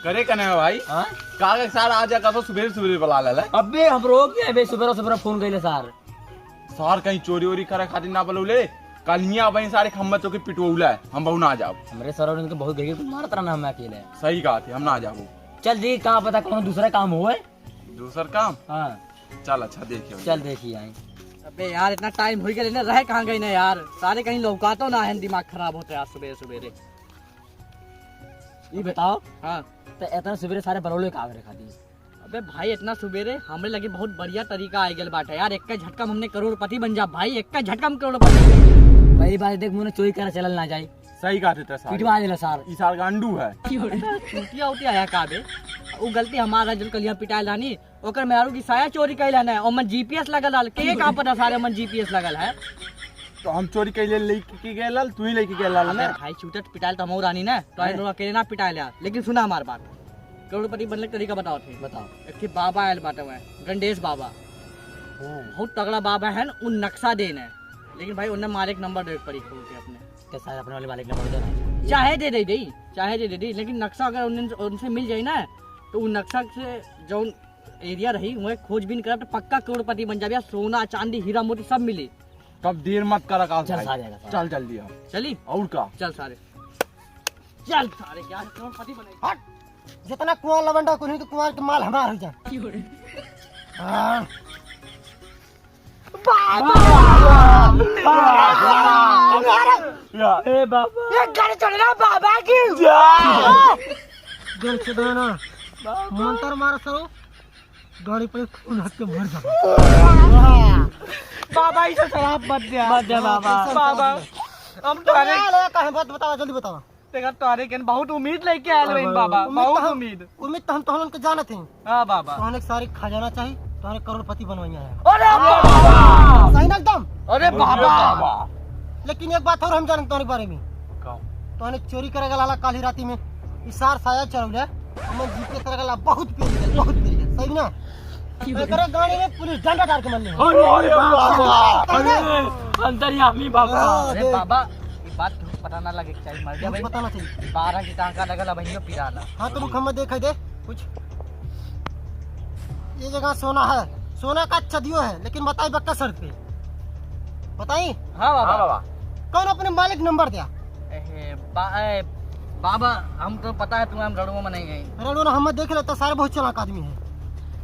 करे कने भाई कागज सार आ जा का तो सुबह सुबह बुला ले अबे हम रोक के बे सुबह फोन कइले सार सार कहीं चोरी वोरी करे खातिर ना बोलौले कलिया वहीं सारे खम्बा चौके पिटवौला है हम बहु ना जाओ हमरे सर ने तो बहुत भेगे मारत रहना हम अकेले सही कहा थे हम ना जाओ चल देख कहां पता कौन दूसरा काम हुआ है दूसर काम हां चल अच्छा देखियो चल देखिए आई अबे यार इतना टाइम हो गया रह कहां गई ना यार सारे कहीं लौकातो ना है दिमाग खराब होता है आज सुबह सुबह ये बताओ हां तो इतना सवेरे सारे बरौले का आगे खाती अबे भाई इतना सुबेरे हमरे लगे बहुत बढ़िया तरीका आ गेल बाटे यार एक का झटका में हमने करोड़पति बन जा भाई एक का झटका में करोड़पति पहली बात देख मुने चोरी करे चलल ना जाए सही कहा थे सार पिटवा देला सार ई सार गांडू है चूतिया उतिया आया काबे वो गलती हमारा जल कलिया पिटाइल रानी ओकर मेहरू की साया चोरी कैला ना और मन जीपीएस लगल हाल के का पता सारे मन जीपीएस लगल है तो हम चोरी कैले लेके गेलल तू ही लेके गेलल ना भाई चूटट पिटाइल तो हम रानी ना तो आई लोग अकेले ना पिटाइल यार लेकिन सुना हमार बात करोड़पति बनने का तरीका बताओ थे बताओ एक के बाबा आयल बाटे हुए गणेश बाबा बहुत तगड़ा बाबा है उन नक्शा देना लेकिन भाई उन्हें मालिक नंबर दे पड़ी खोल के अपने के सारे अपने वाले मालिक नंबर देना चाहे दे दे चाहे दे दे लेकिन नक्शा अगर उनसे मिल जाए ना तो उन नक्शा से जो एरिया रही वह खोजबीन कर तो पक्का करोड़पति बन जाए सोना चांदी हीरा मोती सब मिले तब देर मत कर आकाश चल भाई। सारे आएगा चल जल्दी हम चली और का चल सारे क्या करोड़पति बने हट जितना कुआं लवंडा कुनी तो कुआं के माल हमार हो जा ए बाबा ये गाड़ी चढ़ना बाबा की दिल से दोना मंत्र मार सरो गाड़ी पे खून हट के मर जा बाबा इसे शराब मत दे बाबा हम तो अरे कहे बात बताओ जल्दी बताओ तेरा तारे के बहुत उम्मीद लेके आए हैं बाबा बहुत उम्मीद तो हम तोहन के जानत हैं हां बाबा तोहन के सारी खजाना चाहिए तोहन करोड़पति बनवाइया है अरे बाबा सही ना एकदम अरे बाबा लेकिन एक बात और हम जानते तोहन के बारे में तोहन चोरी करेगा लाला काली राती में इसार साया चढ़ौले हम जीपे करेगा बहुत पेड़ सही ना एकरे गाड़ी में पुलिस डंडा डाल के मरने अरे बाबा अरे अंतर्यामी बाबा अरे बाबा ये बात तुझे पता ना लगे चाहिए मर गया भाई पता ना चाहिए 12 की टांका लगल भाई को पिराला हाँ तो मुखम्मद देखा दे कुछ ये जगह सोना है सोना का अच्छा दियो है लेकिन बताई बक्का शर्त पे बताई हां हां बाबा कौन अपने मालिक नंबर दिया बाबा हम तो पता है तुम्हें हम रड़ुआ में नहीं गए रड़ो ना हम देख लेते सारे बहुत चालाक आदमी है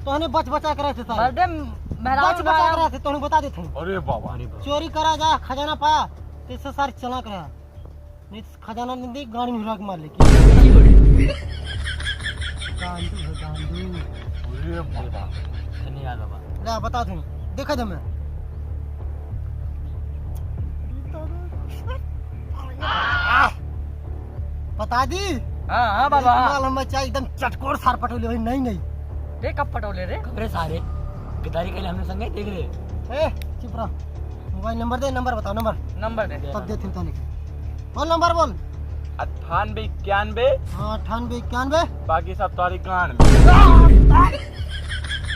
तो हमें बच बचा कर रहे थे सारे मर्दे बच मेहरान बचा कर रहे थे तो हमें बता देते हैं अरे बाबा चोरी करा जा खजाना पाया तो इससे सारे चलाक रहा नहीं तो खजाना नहीं दी गाड़ी में हिराक मार लेके गांडू है गांडू अरे बाबा धन्यवाद बाबा ले बता दूं देखा दे मैं बता दी हां बाबा माल हम चाहिए एकदम चटकोर सार पटोले भाई नहीं रे कब पटोले रे खबरे सारे गदारी के लिए हमने संगे देख ले ए चुप रहो मोबाइल नंबर दे नंबर बताओ नंबर दे तब देते तो नहीं बोल नंबर बोल 98 91 हाँ 98 91 बाकी सब तारीख कान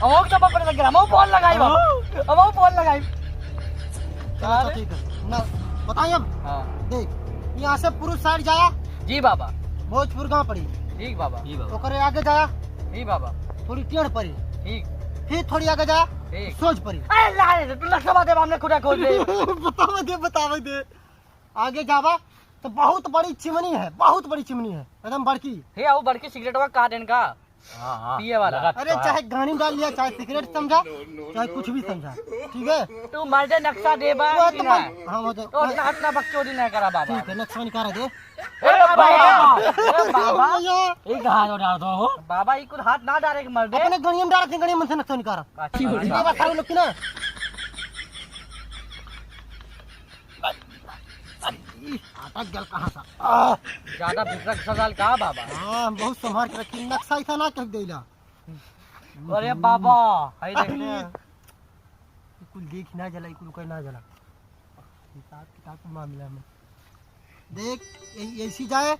ओ सब पर लग रहा मैं फोन लगाई बाबा अब वो फोन लगाई चलो ठीक है ना बताइए अब हां देख यहाँ से पुरुष साइड जाया जी बाबा भोजपुर गाँव पड़ी ठीक बाबा जी बाबा ओकरे आगे जाया ठीक बाबा थोड़ी टेढ़ पड़ी ठीक फिर थोड़ी आगे जाया ठीक सोच पड़ी अरे लाए तू लक्ष्य बात है हमने खुदा खोल दे बतावे दे आगे जावा तो बहुत बड़ी चिमनी है एकदम बड़की हे वो बड़की सिगरेट का काटन का हां हां पिए वाला अरे चाहे गानी में डाल लिया चाहे सिगरेट समझा चाहे कुछ भी समझा ठीक है तू मर्दे नक्शा दे बा वो कि तो ना हाँ वो तो तो इतना बकचोदी नहीं करा बाबा ठीक है नक्शा निकाल दे बाबा एक हाथ उठा दो हो बाबा ये कुछ हाथ ना डाले के मर्दे अपने गणिया में डाल गणिया में से नक्शा निकाल ये बात सारे लोग की ना आता गल कहाँ सा ज्यादा भीतर सजाल का बाबा हाँ बहुत संभाल के रखी नक्शा ऐसा ना कह देला अरे बाबा हाय देख ले कुल देख ना जला कुल कोई ना जला हिसाब किताब का मामला में देख ऐसी जाए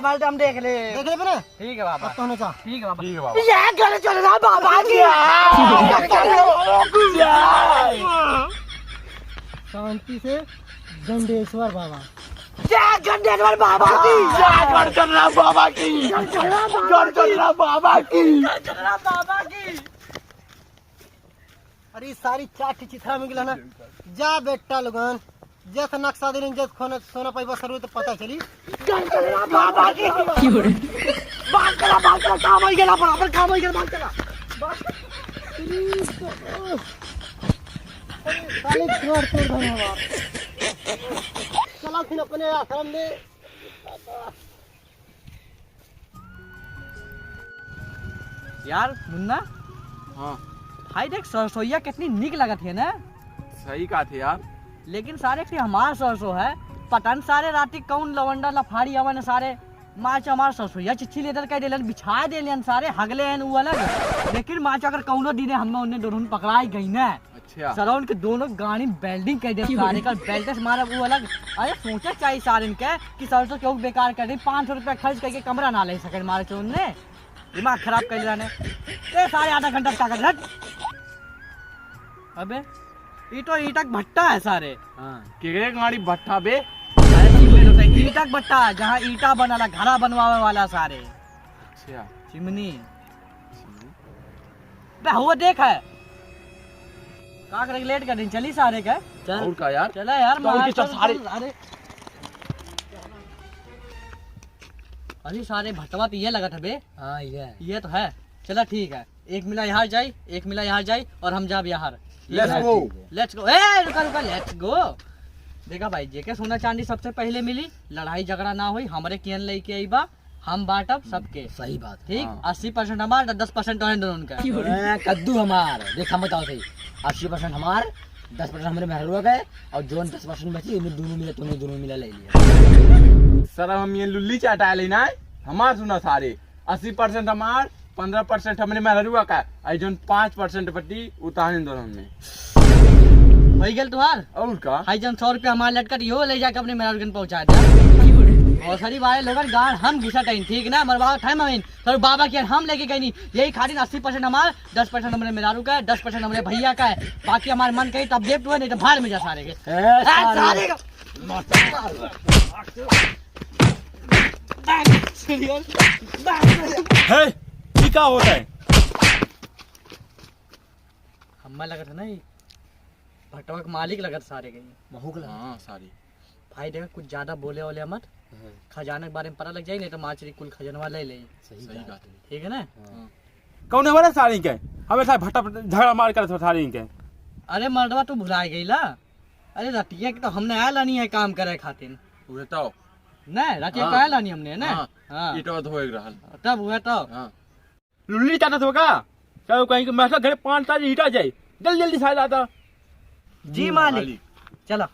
मर्दे हम देख ले बने ठीक है बाबा अब तो होने जा ठीक है बाबा ठीक है बाबा ये गले चल रहा बाबा की शांति से गंडेश्वर बाबा जय गणेश्वर बाबा की, जय गणेश बाबा की, गणेश बाबा की। बाबा की। अरे ई सारी चाट चिथरा में गिला ना। जा बेटा लोगन जैसे नक्शा दिन जैसे सोना पैसा सरू तो पता चली। बाबा की बात करा काम हो गया, बराबर काम हो गया, बात करा साले जोर तोड़ धन्यवाद। चला फिर अपने आश्रम में। यार मुन्ना, हाँ भाई देख सरसोईया कितनी निक लगत है ना, सही कहा थे यार। लेकिन सारे के हमार सरसों है। पतन सारे राती कौन लवंडा लफाड़ी अवन सारे माच हमार सरसोईया चिट्ठी लेदर कह देलन, बिछा देलन सारे हगले हैं वो अलग। लेकिन माच अगर कौनो दिने हमें उन्हें दोनों पकड़ाई गई ना, अच्छा सर उनके दोनों गाड़ी बेल्डिंग कर दे सारे का बेल्ट से मारा वो अलग। अरे सोचा चाहिए सारे इनके कि सरसों क्यों बेकार कर दी, 500 रुपया खर्च करके कमरा ना ले सके मारे चोर ने, दिमाग खराब कर लिया ने। ये सारे आधा घंटा क्या कर रहे। अबे ईटो ईटक भट्टा है सारे। हाँ केकरे गाड़ी भट्टा बे। ईटक भट्टा जहाँ ईटा बनाला घरा बनवावे वाला सारे। अच्छा चिमनी बे हुआ देख है का कर लेट कर दिन चली सारे का। और का यार। चला यार दौड़ के चल सारे। अरे सारे भट्टवा तो ये लगा था बे। हाँ ये तो है। चला ठीक है, एक मिला यहाँ जाए, एक मिला यहाँ जाए और हम जाब यहाँ। Let's go. Let's go. ए रुका रुका, लेट्स गो। देखा भाई जेके सोना चांदी सबसे पहले मिली, लड़ाई झगड़ा ना हुई, हमारे कियन लेके आई बा, हम बांटब सबके। सही बात। ठीक हाँ। 80% हमार, 10% है दोनों का। कद्दू हमार देखा बताओ सही, 80% हमार, 10% हमारे महरुआ गए और जो 10% बची उन्हें दोनों मिला, तुम्हें दोनों मिला ले लिया। सर हम ये लुल्ली चाटा लेना है हमार सुना सारे। 80% हमार, 15% हमने महरुआ का, और जो 5% बटी उतारे दोनों में। वही गल तुम्हार और का हाई जन 100 रुपया हमारे लटकट यो ले जाके अपने मेहरगन पहुंचा दिया। और सारी बारे लोग गाड़ हम घिसा टाइम ठीक ना मरवा टाइम हम सर बाबा की हम लेके गए नहीं, यही खाली 80% हमार, 10% हमारे मेहरारू का है, 10% हमारे भैया का है, बाकी हमारे मन कहीं तब देव नहीं तो भाड़ में जा सारे के। सारे का है ये क्या होता है। हमें लगा था नहीं भटवा का मालिक लगा था सारे के। हाँ सारी भाई देखा कुछ ज्यादा बोले वाले मत, खजाना के बारे में पता लग जाए नहीं तो माचरी कुल खजानवा ले ले। सही बात है। ठीक है ना। कौन है वाला सारी के हमें सारे भट्टा झगड़ा मार कर सारी के। अरे मर्दवा तू भुला गई ला। अरे रतिया के तो हमने आया लानी है काम करे खातिर उहे तो ना, रतिया हाँ। का आया लानी हमने ना। हाँ। हाँ ईटवा धोए रहल। तब हुआ तो हाँ लुल्ली चाहता था का चलो कहीं के मैसा घर 5 ताज ईटा जाए जल्दी जल्दी साइड आता। जी मालिक चलो।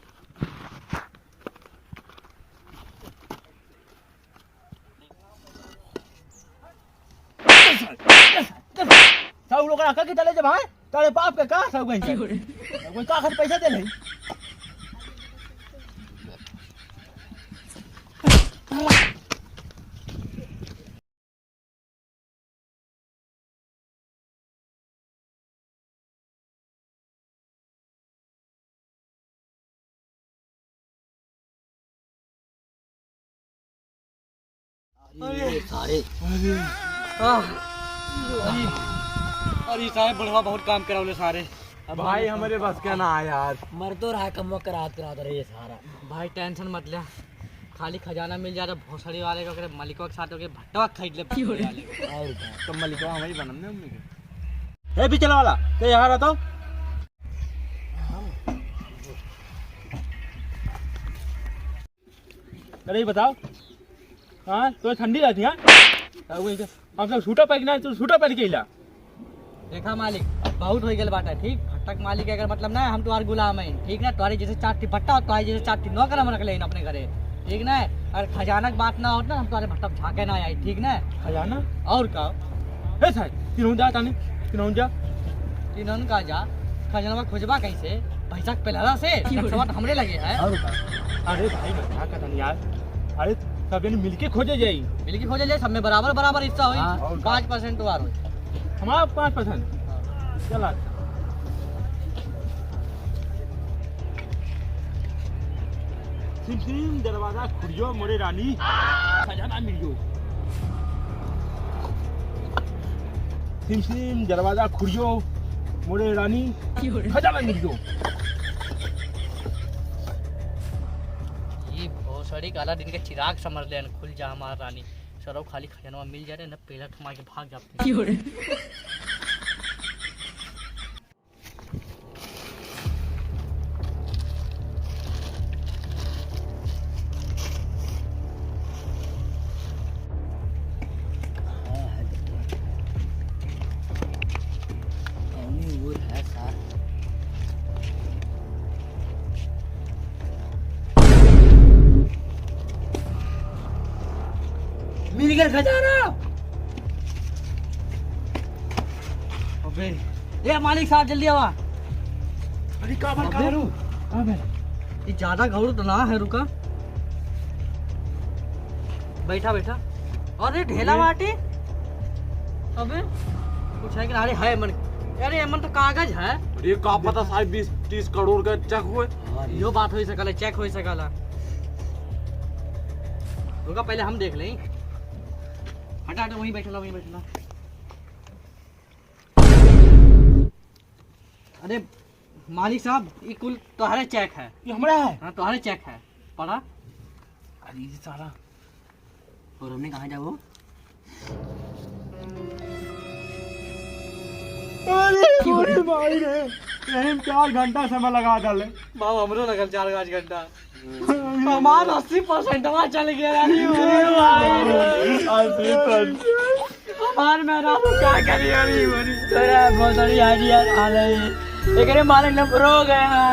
सब लोग रखा के चले जब भाई तेरे बाप के का सब गई कोई का खातिर पैसा दे ले। सारे अरे साहब बढ़वा बहुत काम करावले सारे। अब भाई हमारे बस क्या ना आया यार। मर तो रहा कम करात करात रहे सारा। भाई टेंशन मत ले, खाली खजाना मिल जाए भोसड़ी वाले को करे मालिकवा के साथ होके भट्टवा खरीद ले वाले को। और क्या। तो मलिका हमारी बनने उम्मीद है। ए पीछे वाला ते यहाँ रहता हूँ। अरे बताओ हाँ तो ठंडी रहती है हम सब सूटा पहनना तो सूटा पहन के हिला। देखा मालिक बहुत हो गया बात है ठीक। भट्टक मालिक अगर मतलब ना हम तुम्हारे गुलाम है ठीक ना, तुम्हारे जैसे 4 भट्टा हो तुम्हारे जैसे 4 नौकर हम रख ले अपने घरे ठीक ना। अगर खजाना की बात ना हो ना हम तुम्हारे भट्टा झाके ना आए ठीक ना। खजाना और का है साहब तीनों जा तानी तीनों जा तीनों का जा खजाना खोजबा कैसे पैसा पहला से नक्शा तो हमरे लगे है। और क्या। अरे भाई क्या कहता नहीं यार। अरे सब जन मिलके खोजे जाई मिल के खोजे ले सब में बराबर बराबर हिस्सा हुई। हाँ। 5% तो हुई हमारा 5% चला। सिम दरवाजा खुलियो मोरे रानी खजाना मिलियो सिम दरवाजा खुलियो मोरे रानी खजाना मिलियो ये भोसड़ी काला दिन के चिराग समझ ले खुल जा हमारा रानी सरो खाली खजाना मिल जा रहे न पेड़ा कमा के भाग जाते मिल गया खजाना। अबे ये मालिक साहब जल्दी आवा। अरे का बात करू ये ज्यादा घाव तो ना है रुका बैठा बैठा अरे ढेला बाटी अबे कुछ है कि अरे है मन अरे मन तो कागज है अरे का पता साहब 20-30 करोड़ का चेक हुए यो बात हो सकल चेक हो सकल रुका पहले हम देख लें हटा हटा वहीं बैठला अरे मालिक साहब ये कुल तुम्हारे चेक है ये हमरा है हाँ तुम्हारे चेक है पढ़ा अरे ये सारा और हमने कहाँ जाओ? अरे भाई रे यही 4 घंटा समय लगा डाले बाबू हमरो लगल 4-5 घंटा हमार 80% चल गया हमार मेरा क्या करी अरे तोरा बहुत बड़ी आइडिया आ रही है। एकरे मालिक ने प्रो गए हैं।